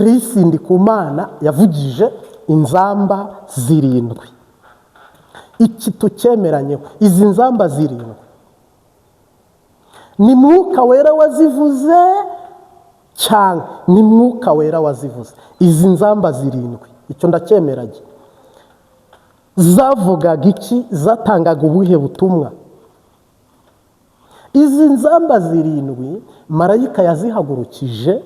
Chris Ndikumana yavugije inzamba zirindwi. Iki tucyemeranyeho, izi nzamba zirindwi ni Mwuka Wera wazivuze cyane, ni Mwuka Wera wazivuze. Izi nzamba zirindwi icyo ndacyemeranye. Zavugaga iki? Zatangaga ubuhe butumwa? Izi nzamba zirindwi marayika yazihagurukije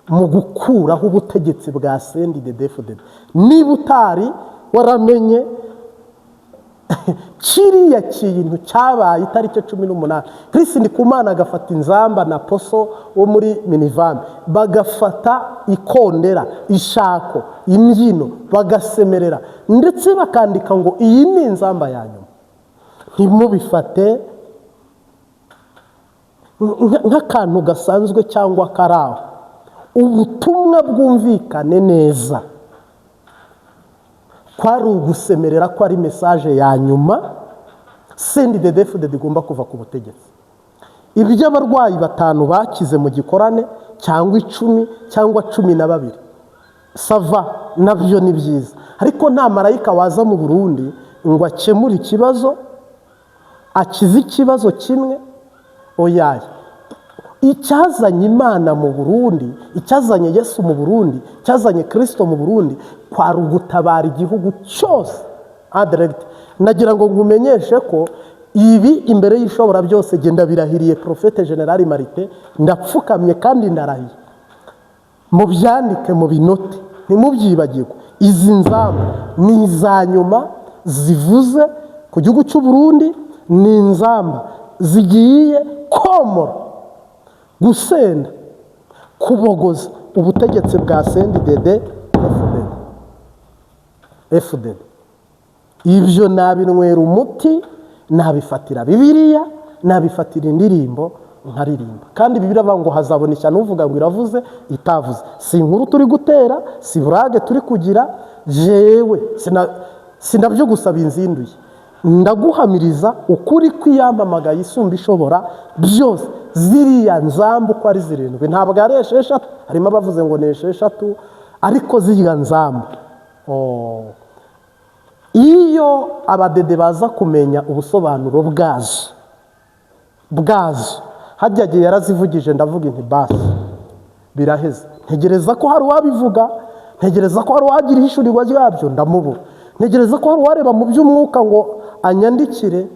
mu gukuraho ubutegetsi bwa CNDD-FDD. Niba utari waramenye kiriya kintu cyabaye itariki 18, Chris Ndikumana agafata inzamba na Poso wo muri Minivan, bagafata ikondera, ishako, imbyino, bagasemerera ndetse bakandika ngo iyi ni inzamba ya nyuma. Ntimubifate nk'akantu gasanzwe cyangwa karaho. Ubutumwa bwumvikane neza kwari ugusemerera ko ari message ya nyuma CNDD-FDD igomba kuva ku butegetsi. Ibyo abarwayi 5 bakize mu gikorane cyangwa 10 cyangwa 12 sava nabyo ni byiza, ariko nta marayika waza mu Burundi ngo akemure ikibazo, akize ikibazo kimwe. Oyaye, icyazanye Imana mu Burundi, icyazanye Yesu mu Burundi, cyazanye Kristo mu Burundi kwari ugutabara igihugu cyose direct. Nagira ngo ngumenyeshe ko ibi imbere y'ishobora byose genda birahiriye Prophète General Martin, ndapfukamye kandi ndarahiye. Mu byandike mu binote, ntimubyibagirwe. Izi nzamba ni izanyuma zivuze ku gihugu cy'u Burundi, ni inzamba zigiye komora, gusenda, kubogoza ubutegetsi bwa CNDD-FDD. Ibyo nabinwera umuti, nabifatira Bibiliya, nabifatira indirimbo nkaririmba. Kandi Bibiliya bavuga ngo hazaboneka n'uvuga ngo iravuze itavuze. Si inkuru turi gutera, si burage turi kugira. Jewe sinabyo gusaba inzinduye, ndaguhamiriza ukuri kwiyamamagaye Isumba Ishobora byose. Ziriya nzamba uko ari zirindwi, ntabwo ari 6, harimo abavuze ngo ni 6, ariko ziriya nzamba iyo abadede baza kumenya ubusobanuro bwazo hajyagiye yarazivugije, ndavuga inti basi biraheze. Ntegereza ko hari wabivuga, ntegereza ko hari wagira ishurirwa ryabyo, ndamubura. Ntegereza ko hari wareba mu by'umwuka ngo anyandikire.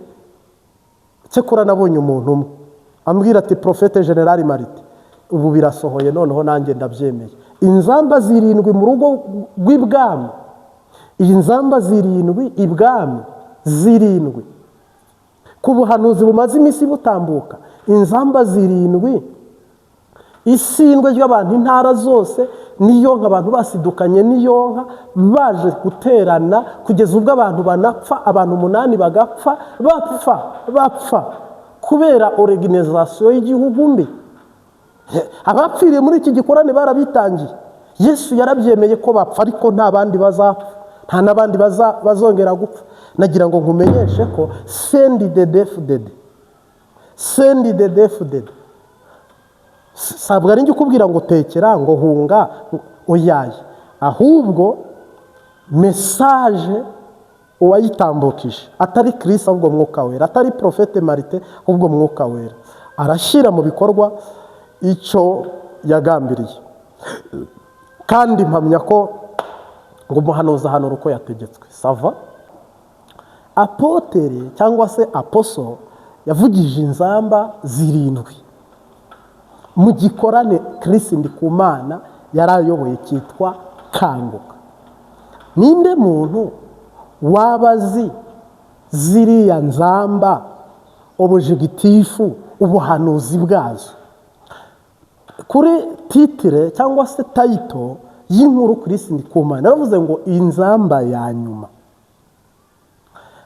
Cyekora nabonye umuntu umwe ambwira ati Prophète General Martin, ubu birasohoye noneho nanjye ndabyemeye. Inzamba zirindwi mu rugo rw'ibwami, iyi nzamba zirindwi ibwami, zirindwi ku buhanuzi bumaze iminsi butambuka. Inzamba zirindwi isindwe ry'abantu intara zose, niyo nk'abantu basidukanye niyo nka baje guterana kugeza ubwo abantu banapfa, abantu 8 bagapfa, bapfa kubera organisation y'igihugu mbi. Abapfiriye muri iki gikorane barabitangiye. Yesu yarabyemeye ko bapfa, ariko nta bandi bazapfa, nta nabandi bazongera gupfa. Nagira ngo nkumenyeshe ko CNDD-FDD sabwa ari kubwira ngo tekera ngo hunga oyaye, ahubwo message uwayitambukije atari Kristo ahubwo Mwuka Wera, atari Prophète Martin ahubwo Mwuka Wera, arashyira mu bikorwa icyo yagambiriye. Kandi mpamya ko ngo umuhanuzi ahanura uko yategetswe. Sava apotere cyangwa se aposo yavugije inzamba zirindwi mu gikorane Chris Ndikumana yarayoboye cyitwa Kanguka. Ninde muntu wabazi ziriya nzamba objectifu ubuhanuzi bwazo? Kuri titre cyangwa se title y'inkuru Chris Ndikumana yaravuze ngo inzamba ya nyuma.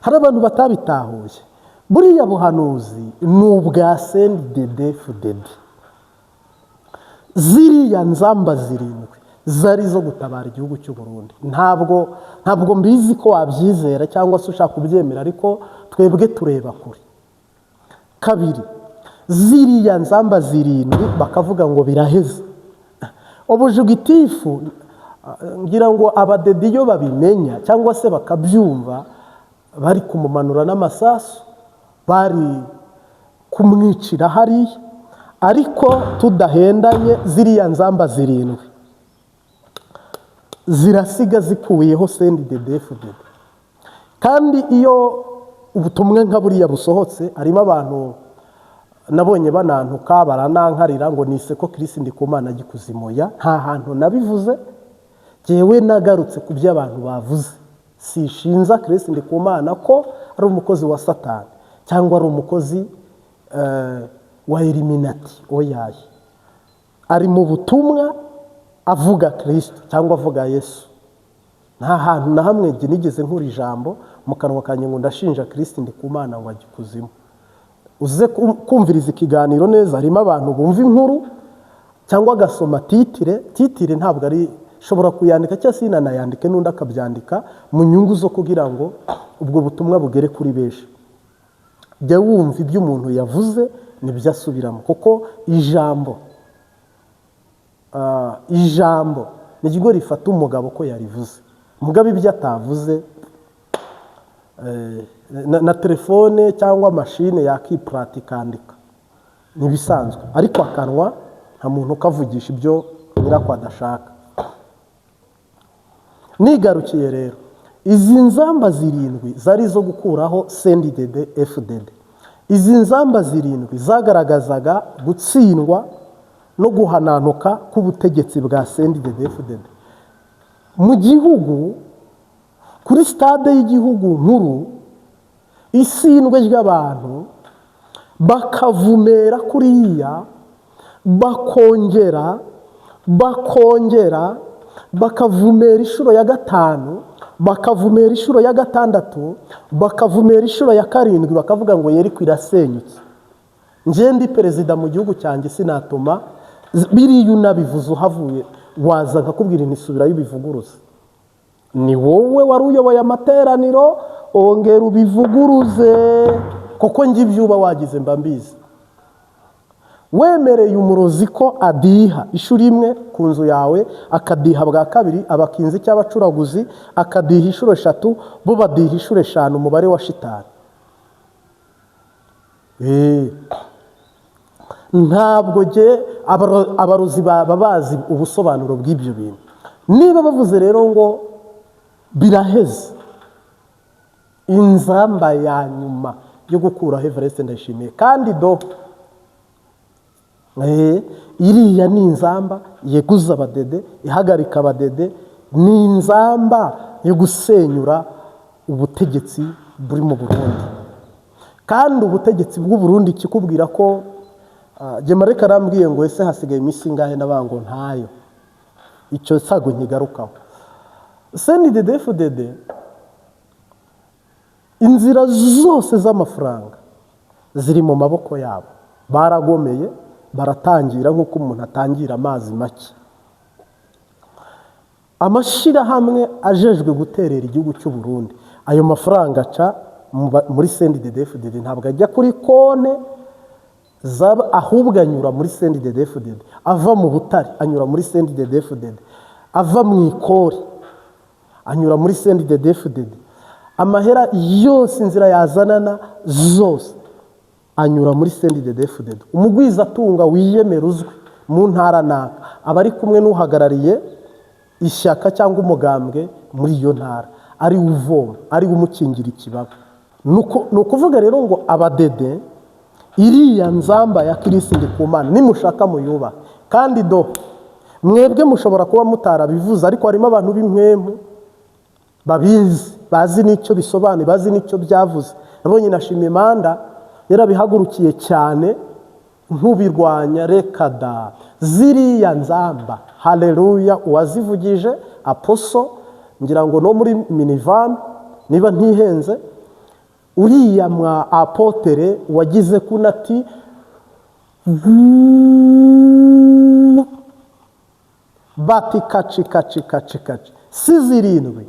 Hari abantu batabitahuye, buriya buhanuzi n'ubwa CNDD-FDD. Ziriya nzamba zirindwi zari zo gutabara igihugu cy'u Burundi. Ntabwo mbizi ko wabyizera cyangwa se ushaka kubyemera, ariko twebwe tureba kure. Kabiri, ziriya nzamba zirindwi bakavuga ngo biraheze. ubujugitifu ngira ngo abadede iyo babimenya cyangwa se bakabyumva bari kumumanura n'amasasu, bari kumwicira hariya, ariko tudahendanye ziriya nzamba zirindwi zirasiga zikuyeho CNDD-FDD. kandi iyo ubutumwa nka buriya busohotse, harimo abantu nabonye banantuka baranankarira ngo nise ko Chris Ndikumana gikuzimuya. Nta hantu nabivuze, jewe nagarutse ku by'abantu bavuze. Sishinza Chris Ndikumana ko ari umukozi wa Satani cyangwa ari umukozi wa Illuminati. Oyaye, ari mu butumwa avuga Kristo cyangwa avuga Yesu. Nta hantu na hamwe nigeze nkura ijambo mu kanwa kanjye ngo ndashinja Chris Ndikumana ngo agikuzimu. Uze kumviriza ikiganiro neza, harimo abantu bumva inkuru cyangwa agasoma titire ntabwo ari shobora kuyandika cyangwa sinanayandike n'undi akabyandika mu nyungu zo kugira ngo ubwo butumwa bugere kuri benshi. Jya wumva ibyo umuntu yavuze nibyo asubiramo, kuko ijambo ni ikigo rifata umugabo ko yarivuze. Umugabo ibyo atavuze na telefone cyangwa mashine yakipurata ikandika ntibisanzwe, ariko akanwa nta muntu ukavugisha ibyo nyirako adashaka. Nigarukiye rero, izi nzamba zirindwi zari zo gukuraho CNDD-FDD. Izi nzamba zirindwi zagaragazaga gutsindwa no guhananuka k'ubutegetsi bwa CNDD-FDD mu gihugu. Kuri stade y'igihugu nkuru, isindwe ry'abantu bakavumera kuriya, bakongera bakavumera inshuro ya 5, bakavumera inshuro ya 6, bakavumera inshuro ya 7, bakavuga ngo Yeriko irasenyutse. Nje ndi perezida mu gihugu cyanjye sinatuma biriya unabivuze uhavuye waza nkakubwira nisubirayo ubivuguruze. Ni wowe wari uyoboye amateraniro, ongera ubivuguruze, kuko ngi byuba wagize mbambizi. Wemereye umurozi ko adiha ishuri imwe ku nzu yawe, akadiha bwa kabiri abakinzi cy'abacuraguzi, akadiha inshuro 3, bo badiha inshuro 5 umubare wa shitani. Ntabwo je abarozi babazi ubusobanuro bw'ibyo bintu. Niba bavuze rero ngo biraheze, inzamba ya nyuma yo gukuraho Evariste Ndayishimiye, kandi iriya ni inzamba yeguza abadede, ihagarika abadede, ni inzamba yo gusenyura ubutegetsi buri mu Burundi. Kandi ubutegetsi bw'u Burundi kikubwira ko Gemareka arambwiye ngo ese hasigaye iminsi ngahe nabango ntayo. Icyo sago nkigarukaho. CNDD-FDD inzira zose z'amafaranga ziri mu maboko yabo. Baragomeye, baratangira nk'uko umuntu atangira amazi make. Amashira hamwe ajejwe guterera igihugu cy'u Burundi, ayo mafaranga aca muri CNDD-FDD, ntabwo ajya kuri konte zaba, ahubwo anyura muri CNDD-FDD, ava mu butare anyura muri CNDD-FDD, ava mu ikori anyura muri CNDD-FDD. Amahera yose inzira yazanana zose anyura muri CNDD-FDD. Umugwiza atunga wiyemera uzwi mu ntara naka abari kumwe n'uhagarariye ishyaka cyangwa umugambwe muri iyo ntara, ari uvoma, ari umukingira ikibaba. Nukuvuga rero ngo abadede iriya nzamba ya Chris Ndikumana nimushaka muyuba. Kandi mwebwe mushobora kuba mutarabivuze, ariko harimo abantu b'imwemu babizi, bazi n'icyo bisobanuye, bazi n'icyo byavuze. Nabonye nashimiye Manda yarabihagurukiye cyane nk'ubirwanya. Reka da ziriya nzamba, haleluya, uwazivugije Aposo, ngira ngo no muri minivan niba ntihenze, uriya mwa apotere wagize kunati bati kaci si zirindwi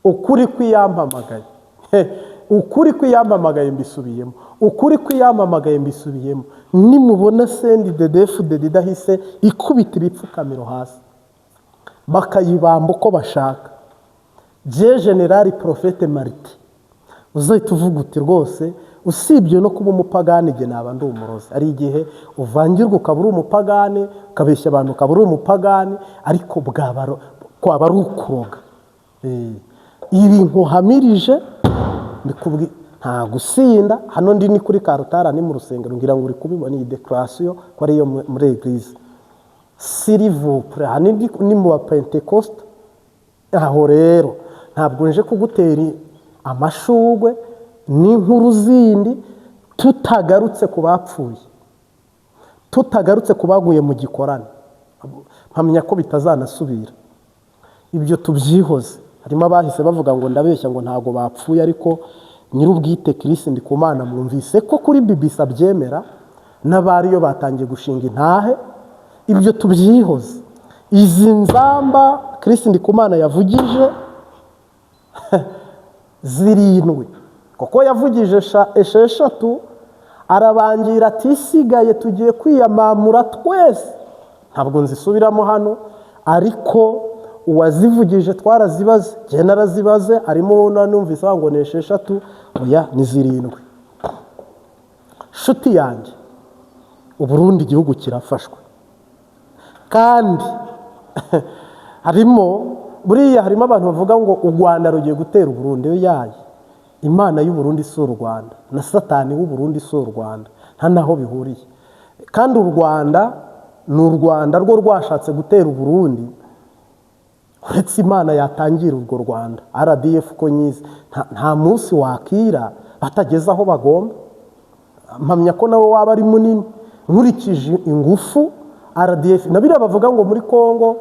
ukuri kwiyampamagaye. ukuri kwiyamamagaye mbisubiyemo, ukuri kwiyamamagaye mbisubiyemo. Nimubona CNDD-FDD idahise ikubita ibipfukamiro hasi bakayibamba uko bashaka, je General Prophète Martin uzahita uvuga uti rwose usibye no kuba umupagani igihe naba ndi umurozi. Ari igihe uvangirwa ukaba uri umupagani, ukabeshya abantu ukaba uri umupagani, ariko kwaba ari ukuroga. Ibi nkuhamirije nta gusinda. Hano ndi ni kuri Karutara ni mu rusengero, ngira ngo uri kubibona iyi declaration ko ari yo muri eglise. S'il vous plaît, hani ni mu Pentecost. Aho rero ntabwo nje kugutera amashugwe n'inkuru zindi, tutagarutse ku bapfuye, tutagarutse ku baguye mu gikorane, mpamya ko bitazanasubira. Ibyo tubyihoze. Harimo abahise bavuga ngo ndabeshya ngo ntago bapfuye, ariko nyir'ubwite Kristo Ndikumana mwumvise ko kuri BBC abyemera, n'abariyo batangiye gushinga intahe. Ibyo tubyihoze. Izi nzamba Kristo Ndikumana yavugije zirindwi, kuko yavugije esheshatu arabangira ati isigaye tugiye kwiyamamura twese. Ntabwo nzisubiramo hano, ariko uwazivugije twarazibaze, je narazibaze, harimo numvise ngo ni esheshatu, oya ni zirindwi. Shuti yanjye, Uburundi igihugu kirafashwe, kandi buriya harimo abantu bavuga ngo u Rwanda rugiye gutera Uburundi. Yaye Imana y'u Burundi si u Rwanda, na Satani w'u Burundi si u Rwanda, nta naho bihuriye. Kandi u Rwanda ni u Rwanda rwo rwashatse gutera Uburundi, uretse Imana yatangira urwo Rwanda. RDF ko nyizi nta munsi wakira batageze aho bagomba. Mpamya ko nawe waba ari munini nkurikije ingufu RDF nabira bavuga ngo muri Kongo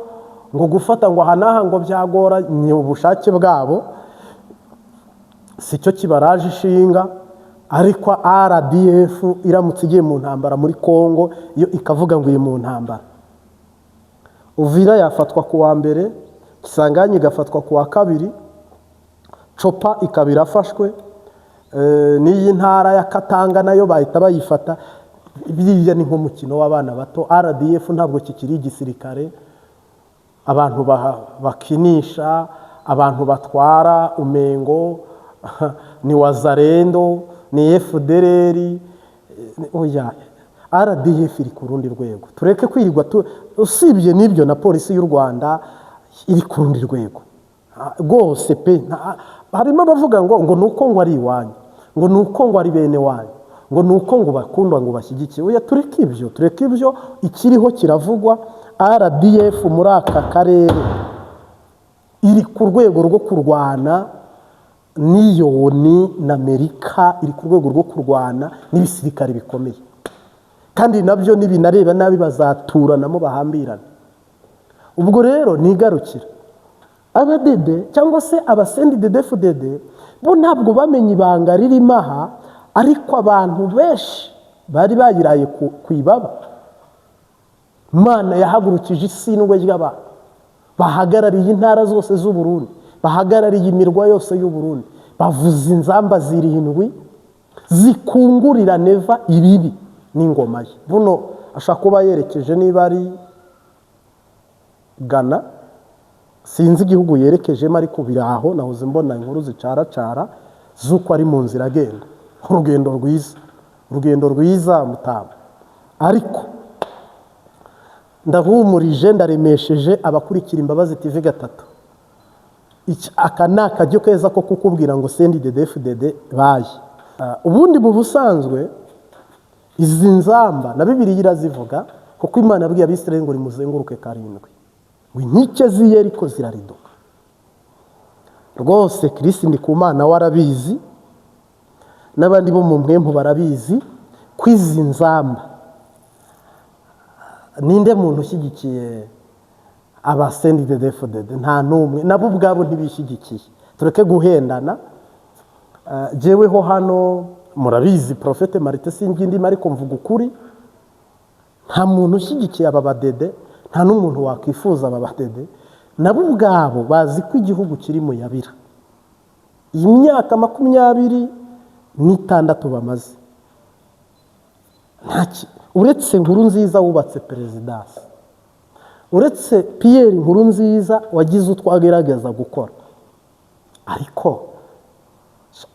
ngo gufata ngo hanaha ngo byagora, ni ubushake bwabo, sicyo kibaraje ishinga. Ariko RDF iramutse igiye mu ntambara muri Kongo, iyo ikavuga ngo iri mu ntambara, Uvira yafatwa ku wa mbere, Kisangani igafatwa ku wa kabiri, Chopa ikabira afashwe, n'iyi ntara ya Katanga nayo bahita bayifata. Biriya ni nk'umukino w'abana bato. RDF ntabwo kikiri igisirikare, abantu bakinisha, abantu batwara umengo ni wazarendo, ni FDLR. Oya, RDF iri ku rundi rwego. Tureke kwirirwa usibye n'ibyo, na polisi y'u Rwanda iri ku rundi rwego rwose pe. Harimo abavuga ngo nuko ngo ari iwanyu, ngo nuko ngo ari bene wanyu, ngo nuko ngo bakundwa ngo bashyigikiye. Oya, tureke ibyo. Ikiriho kiravugwa. RDF muri aka karere iri ku rwego rwo kurwana n'iyo na Amerika, iri ku rwego rwo kurwana n'ibisirikare bikomeye, kandi nabyo nibinareba nabi bazaturanamo bahambirana. Ubwo rero nigarukira abadede cyangwa se CNDD-FDD bo ntabwo bamenye ibanga ririmo aha, ariko abantu benshi bari bayiraye ku ibaba. Imana yahagurukije isindwe ry'abantu bahagarariye intara zose z'u Burundi, bahagarariye imirwa yose y'u Burundi, bavuza inzamba zirindwi zikungurira neva ibibi n'ingoma ye. Buno ashaka kuba yerekeje, niba ari Ghana, sinzi igihugu yerekejemo, ariko biraho nahoze mbona inkuru zicaracara z'uko ari mu nzira agenda. Urugendo rwiza mutama. Ariko ndahumurije, ndaremesheje abakurikira Imbabazi TV 3. Aka ni akaryo keza ko kukubwira ngo CNDD-FDD baye. Ubundi mu busanzwe izi nzamba na Bibiliya irazivuga, kuko Imana yabwiye Abisirayeli ngo nimuzenguruke karindwi, ngo inkike z'Iyeriko zirariduka. Rwose Kristo Ndikumana warabizi, n'abandi bo mu mwempu barabizi, kwizi nzamba. Ninde muntu ushyigikiye CNDD-FDD? Nta numwe, nabo ubwabo ntibishyigikiye. Tureke guhendana. Jeweho hano murabizi Prophète Martin singindimo, ariko mvuga ukuri, nta muntu ushyigikiye aba badede, nta n'umuntu wakwifuza aba badede. Nabo ubwabo bazi ko igihugu kiri mu yabira. iyi myaka 26 bamaze uretse Nkurunziza wubatse perezidansi, uretse Pierre Nkurunziza wagize utwo agerageza gukora, ariko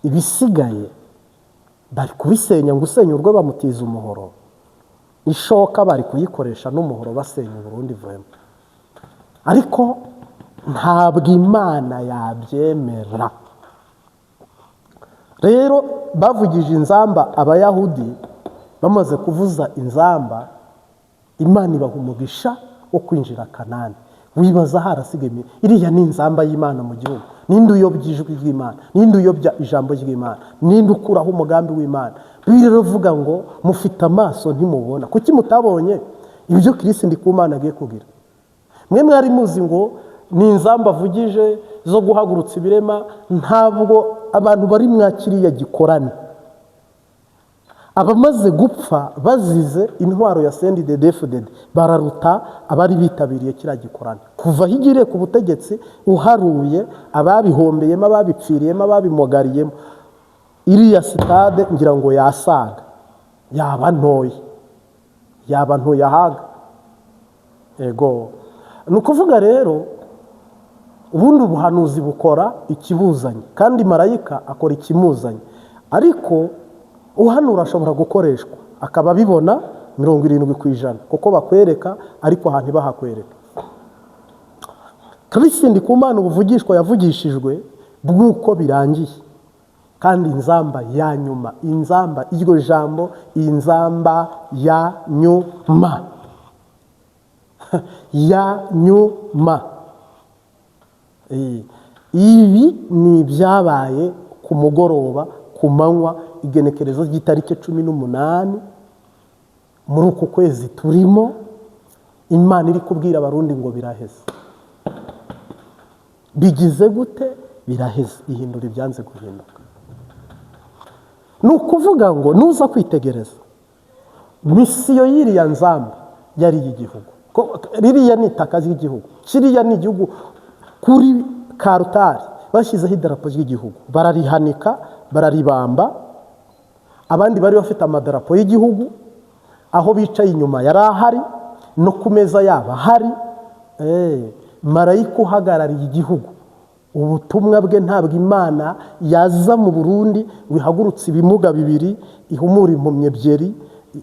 ibisigaye bari kubisenya ngo usenyurwe bamutiza umuhoro, ishoka bari kuyikoresha n'umuhoro basenya Burundi vema. Ariko ntabwo Imana yabyemera. Rero bavugije inzamba abayahudi, bamaze kuvuza inzamba, Imana ibaha umugisha wo kwinjira Kanani. Wibaza harasigaye iriya ni inzamba y'Imana mu gihugu. Ninde uyobya ijwi ry'Imana? Ninde uyobya ijambo ry'Imana? Ninde ukuraho umugambi w'Imana? Bibiliya iravuga ngo mufite amaso ntimubona. Kuki mutabonye ibyo Kristo Ndikumana agiye kugira? Mwe mwari muzi ngo ni inzamba avugije zo guhagurutsa ibirema, ntabwo abantu bari mwakiriya gikorane. Abamaze gupfa bazize intwaro ya CNDD-FDD bararuta abari bitabiriye kira gikorana. Kuva higire ku butegetsi uharuye ababihombeyemo, ababipfiriyemo, ababimogariyemo, iriya sitade ngira ngo yasaga, yaba ntoya haga. Ego nukuvuga rero ubundi ubuhanuzi bukora ikibuzanye, kandi marayika akora ikimuzanye, ariko uhanura ashobora gukoreshwa akaba bibona 70% kuko bakwereka, ariko ahantu bahakwereka. Kristo Ndikumana ubuvugishwa yavugishijwe bw'uko birangiye, kandi inzamba ya nyuma, inzamba iryo jambo, inzamba ya nyuma ya nyuma. Ibi ni byabaye ku mugoroba, ku manywa, igenekerezo ry'itariki 18 muri uku kwezi turimo. Imana iri kubwira abarundi ngo biraheze. Bigize gute? Biraheze. Ihindura ibyanze guhinduka. Nukuvuga ngo nuza kwitegereza misiyo y'iriya nzamba yari y'igihugu, ririya ni itaka ry'igihugu, kiriya ni igihugu. Kuri Karutari bashyizeho idarapo ry'igihugu, bararihanika, bararibamba. Abandi bari bafite amadarapo y'igihugu, aho bicaye inyuma yari ahari, no ku meza yabo hari marayika uhagarariye igihugu. Ubutumwa bwe ntabwo Imana yaza mu Burundi wihagurutse ibimuga bibiri, ihumura impumyi ebyiri,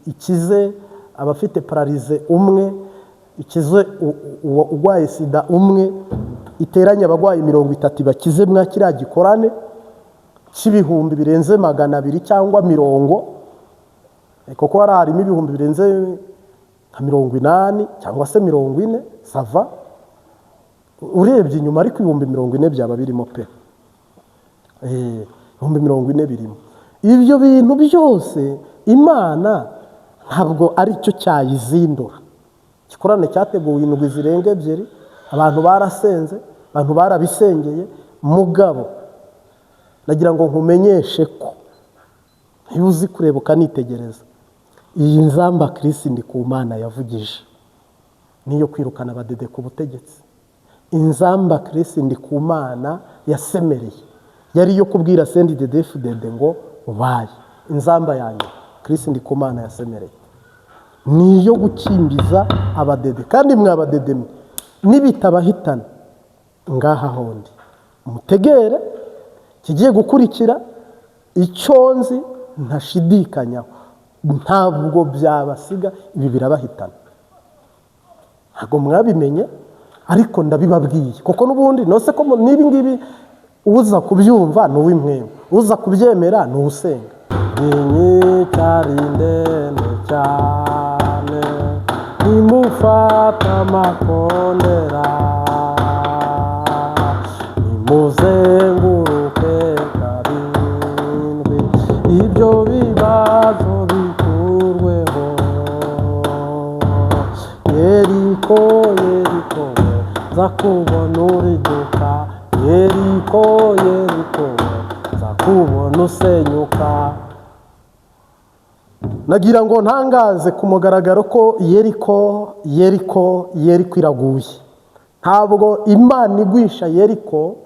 ikize abafite paralize umwe, ikize urwaye sida umwe, iteranye abagwayi 30 bakize mwa kiriya gikorane cy'ibihumbi birenze 200 cyangwa 100, kuko harimo ibihumbi birenze 80 cyangwa se 40 sava. Urebye inyuma ariko ibihumbi 40 byaba birimo pe, ibihumbi 40 birimo. Ibyo bintu byose Imana ntabwo ari cyo cyayizindura. Igikorane cyateguwe indwi zirenga 2, abantu barasenze, abantu barabisengeye. Mugabo nagira ngo nkumenyeshe ko ntibuzi kureba ukanitegereza, iyi nzamba Kristo Ndikumana yavugije niyo kwirukana abadede ku butegetsi. Inzamba Kristo Ndikumana yasemereye yari yo kubwira CNDD-FDD ngo ubaye. Inzamba yanyu Kristo Ndikumana yasemereye niyo gukimbiza abadede, kandi mwabadede nibitabahitana ngaha hondi mutegere kigiye gukurikira. Icyonzi ntashidikanyaho, ntabwo byabasiga, ibi birabahitana. Ntabwo mwabimenye, ariko ndabibabwiye kuko nubundi nose ko nibi ngibi uza kubyumva no w'imwemwe, uza kubyemera no usenga. Ninyi tarindene cyane nimufata makondera, nimuzenguruke karindwi, ibyo bibazo bikurweho. Yeriko Yeriko zakubona uriduka, Yeriko Yeriko zakubona usenyuka. Nagira ngo ntangaze ku mugaragaro ko Yeriko iraguye. Ntabwo Imana igwisha Yeriko,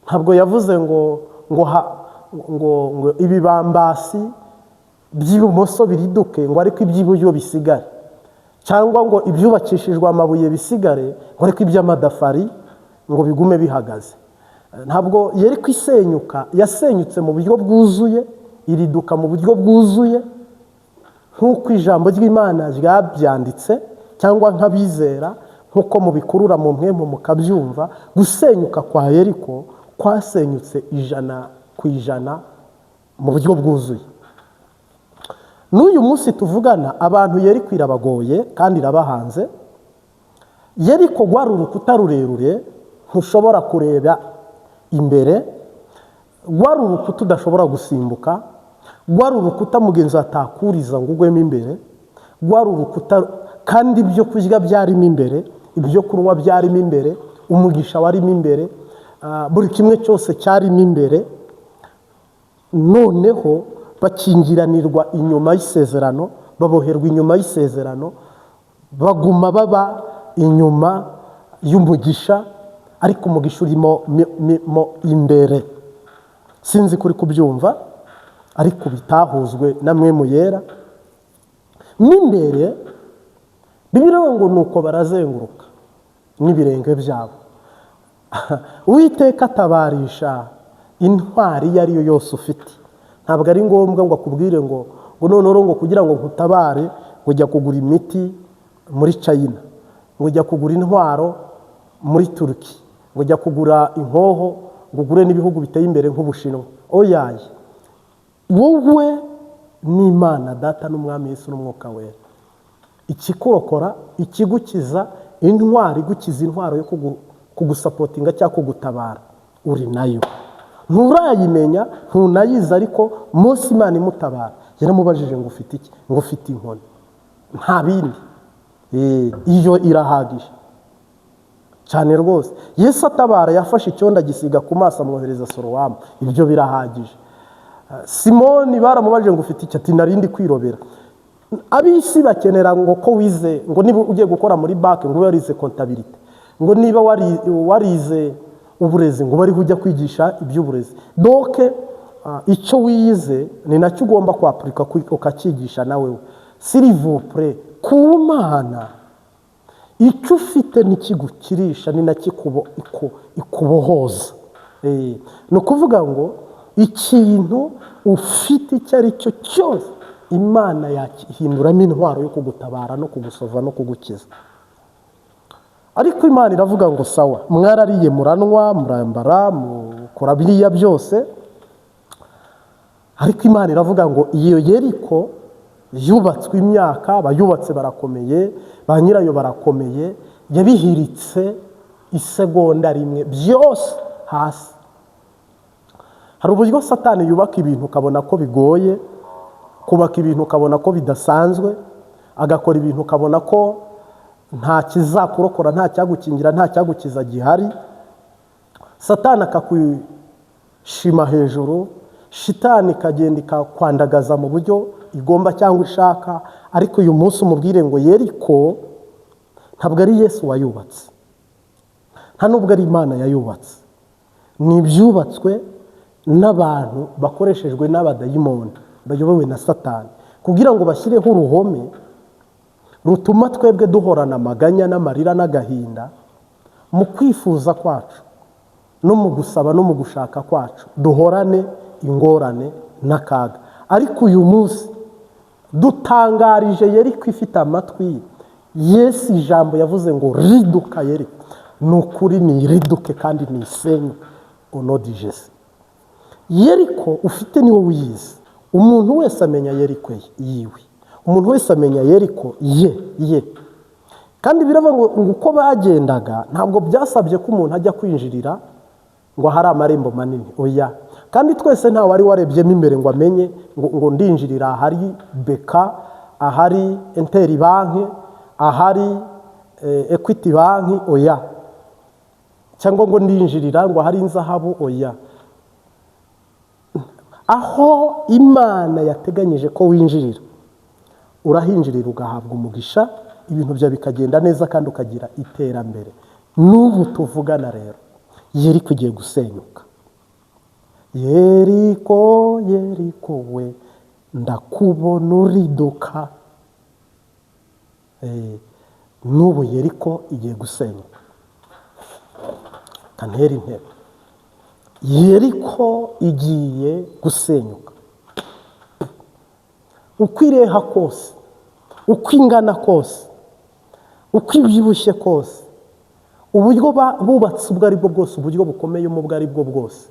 ntabwo yavuze ngo ngo ibibambasi by'ibumoso biriduke ngo ariko iby'iburyo bisigare, cyangwa ngo ibyubakishijwe amabuye bisigare ngo ariko iby'amadafari ngo bigume bihagaze. Ntabwo Yeriko isenyuka, yasenyutse mu buryo bwuzuye, iriduka mu buryo bwuzuye nk'uko ijambo ry'Imana ryabyanditse, cyangwa nk'abizera nk'uko mubikurura mu mpwemu mukabyumva. Gusenyuka kwa Yeriko kwasenyutse 100% mu buryo bwuzuye. N'uyu munsi tuvugana abantu Yeriko irabagoye kandi irabahanze. Yeriko gwari urukuta rurerure ntushobora kureba imbere, gwari urukuta udashobora gusimbuka, gwari urukuta mugenzi atakuriza ngo ugwemo imbere, gwari urukuta kandi ibyo kurya byarimo imbere, ibyo kunywa byarimo imbere, umugisha warimo imbere, buri kimwe cyose cyarimo imbere. Noneho bakingiranirwa inyuma y'isezerano, baboherwa inyuma y'isezerano, baguma baba inyuma y'umugisha, ariko umugisha urimo imbere. Sinzi kuri kubyumva, ariko bitahuzwe na mwemu yera. N'imbere Bibiliya ngo nuko barazenguruka n'ibirenge byabo. Uwiteka atabarisha intwari iyo ari yo yose ufite. Ntabwo ari ngombwa ngo akubwire ngo noneho ngo kugira ngo nkutabare ngo ujya kugura imiti muri China, ngo ujya kugura intwaro muri Turki, ngo ujya kugura inkoho, ngo ugure n'ibihugu biteye imbere nk'Ubushinwa. Oyaye, wowe n'Imana Data n'Umwami Yesu n'Umwuka Wera. Ikikurokora, ikigukiza, intwari igukiza intwaro yo kugusapotinga cyangwa kugutabara uri nayo. Nturayimenya, ntunayiza, ariko Mose Imana imutabara yaramubajije ngo ufite iki? Ngo ufite inkoni. Nta bindi. Iyo irahagije cyane rwose. Yesu atabara yafashe icyondo agisiga ku maso amwohereza Sorowamu. Ibyo birahagije. Simoni baramubajije ngo ufite iki? Ati narindi kwirobera. Abisi bakenera ngo ko wize, ngo niba ugiye gukora muri banki ngo warize comptabilité, ngo niba warize uburezi ngo bari kujya kwigisha iby'uburezi. Donc icyo wize ni nacyo ugomba kwapurika ukakigisha nawe. S'il vous plaît, ku Mana icyo ufite nikigukirisha ni nakikubo ikubohoza. No kuvuga ngo ikintu ufite icyo ari cyo cyose Imana yakihinduramo intwaro yo kugutabara no kugusova no kugukiza. Ariko Imana iravuga ngo sawa, mwarariye muranwa murambara mukora biriya byose, ariko Imana iravuga ngo iyo Yeriko yubatswe imyaka, bayubatse barakomeye, ba nyirayo barakomeye, yabihiritse isegonda rimwe byose hasi. Hari uburyo Satani yubaka ibintu ukabona ko bigoye, kubaka ibintu ukabona ko bidasanzwe, agakora ibintu ukabona ko nta kizakurokora, nta cyagukingira, nta cyagukiza gihari. Satani akakwishima hejuru, shitani kagenda ikakwandagaza mu buryo igomba cyangwa ishaka. Ariko uyu munsi umubwire ngo Yeriko ntabwo ari Yesu wayubatse, nta nubwo ari Imana yayubatse, ni ibyubatswe n'abantu bakoreshejwe n'abadayimoni bayobowe na Satani, kugira ngo bashyireho uruhome rutuma twebwe duhorana amaganya n'amarira n'agahinda mu kwifuza kwacu no mu gusaba no mu gushaka kwacu, duhorane ingorane n'akaga. Ariko uyu munsi dutangarije Yeriko ifite amatwi. Yesu ijambo yavuze ngo riduka Yeriko, ni ukuri ni riduke kandi ni isenyuke onodigese. Yeriko ufite niwe wiyizi. Umuntu wese amenya Yeriko yiwe, umuntu wese amenya Yeriko ye. Kandi biravuga ngo uko bagendaga ntabwo byasabye ko umuntu ajya kwinjirira ngo hari amarembo manini. Oya, kandi twese nta wari warebyemo imbere ngo amenye ngo ndinjirira ahari Beka, ahari Enteri banki, ahari Equity banki. Oya, cyangwa ngo ndinjirira ngo hari inzahabu. Oya, aho Imana yateganyije ko winjirira urahinjirira ugahabwa umugisha, ibintu bya bikagenda neza kandi ukagira iterambere. N'ubu tuvugana rero Yeriko igiye gusenyuka. Yeriko, Yeriko we, ndakubona uriduka. N'ubu Yeriko igiye gusenyuka. Kantera intebe. Yeriko igiye gusenyuka. Uko ireha kose, uko ingana kose, uko ibyibushye kose, uburyo bubatse ubwo ari bwo bwose, uburyo bukomeye ubwo ari bwo bwose,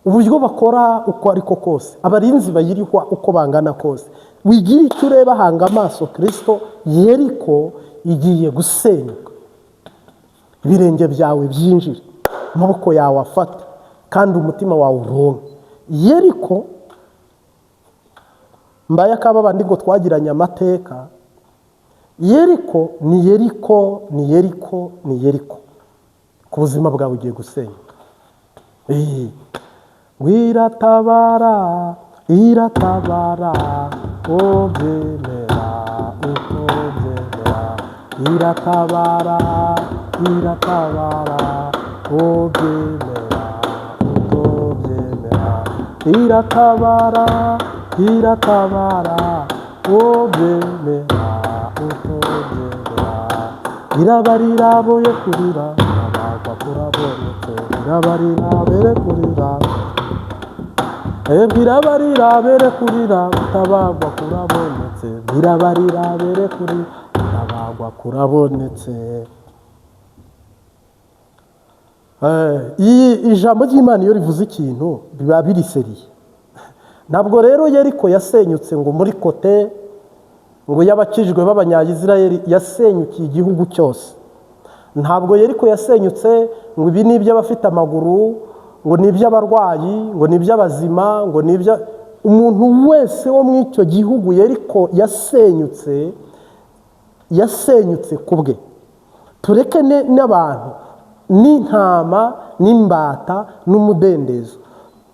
uburyo bakora uko ariko kose, abarinzi bayirihwa uko bangana kose, wigira icyo ureba, hanga amaso Kristo. Yeriko igiye gusenyuka. Ibirenge byawe byinjire, amaboko yawe afate, kandi umutima wawe uronke. Yeriko mbaye akaba bandi ngo twagiranye amateka. Yeriko ni Yeriko, ni Yeriko, ni Yeriko. Ku buzima bwawe ugiye gusenyuka. Wiratabara, iratabara, obyemera, utobyemera. Iratabara, iratabara, obyemera, utobyemera. Iratabara, iratabara, obyemera, utobyemera. Irabarira boye kurira, abagwa kurabonetse. Irabarira bere kurira, irabarira bere kurira, utabagwa kurabonetse. Irabarira bere kurira, utabagwa kurabonetse. Ijambo ry'Imana iyo rivuze ikintu biba biriseriye. Ntabwo rero Yeriko yasenyutse ngo muri kote ngo y'abakijwe b'Abanyayisirayeli, yasenyukiye igihugu cyose. Ntabwo Yeriko yasenyutse ngo ibi ni iby'abafite amaguru, ngo ni iby'abarwayi, ngo ni iby'abazima, ngo ni ibya umuntu wese wo mu icyo gihugu. Yeriko yasenyutse kubwe. Tureke n'abantu n'intama n'imbata n'umudendezo.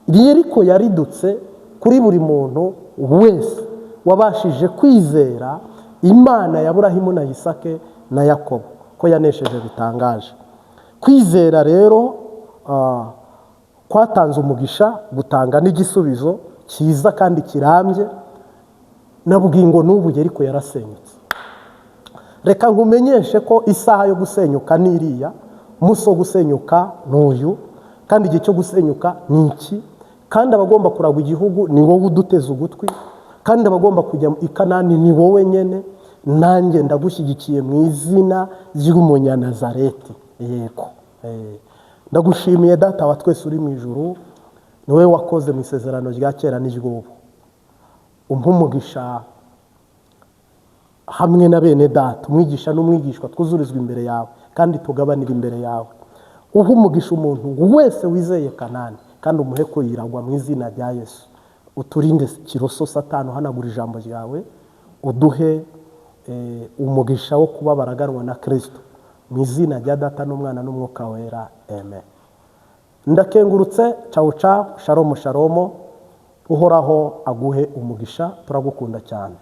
Yeriko yaridutse kuri buri muntu wese wabashije kwizera Imana ya Aburahamu na Isake na Yakobo, ko yanesheje bitangaje. Kwizera rero kwatanze umugisha, gutanga n'igisubizo cyiza kandi kirambye. Nabwiye n'ubu Yeriko yarasenyutse. Reka nkumenyeshe ko isaha yo gusenyuka ni iriya, umunsi wo gusenyuka n'uyu, kandi igihe cyo gusenyuka ni iki. Kandi abagomba kuragwa igihugu ni wowe uduteze ugutwi, kandi abagomba kujya i Kanani ni wowe nyene. Nanjye ndagushyigikiye mu izina ry'Umunyanazareti. Yego, ndagushimiye Data wa twese uri mu ijuru, ni wowe wakoze mu isezerano rya kera n'iry'ubu. Umpa umugisha hamwe na bene Data, umwigisha n'umwigishwa, twuzurizwa imbere yawe kandi tugabanira imbere yawe. Uha umugisha umuntu wese wizeye Kanani, kandi umuhe ko yiragwa mu izina rya Yesu. Uturinde kiroso Satani uhanagura ijambo ryawe, uduhe umugisha wo kuba baraganwa na Kristo, mu izina rya Data n'Umwana n'Umwuka wera. Amen. Ndakengurutse. Ciao ciao, shalom shalom. Uhoraho aguhe umugisha. Turagukunda cyane.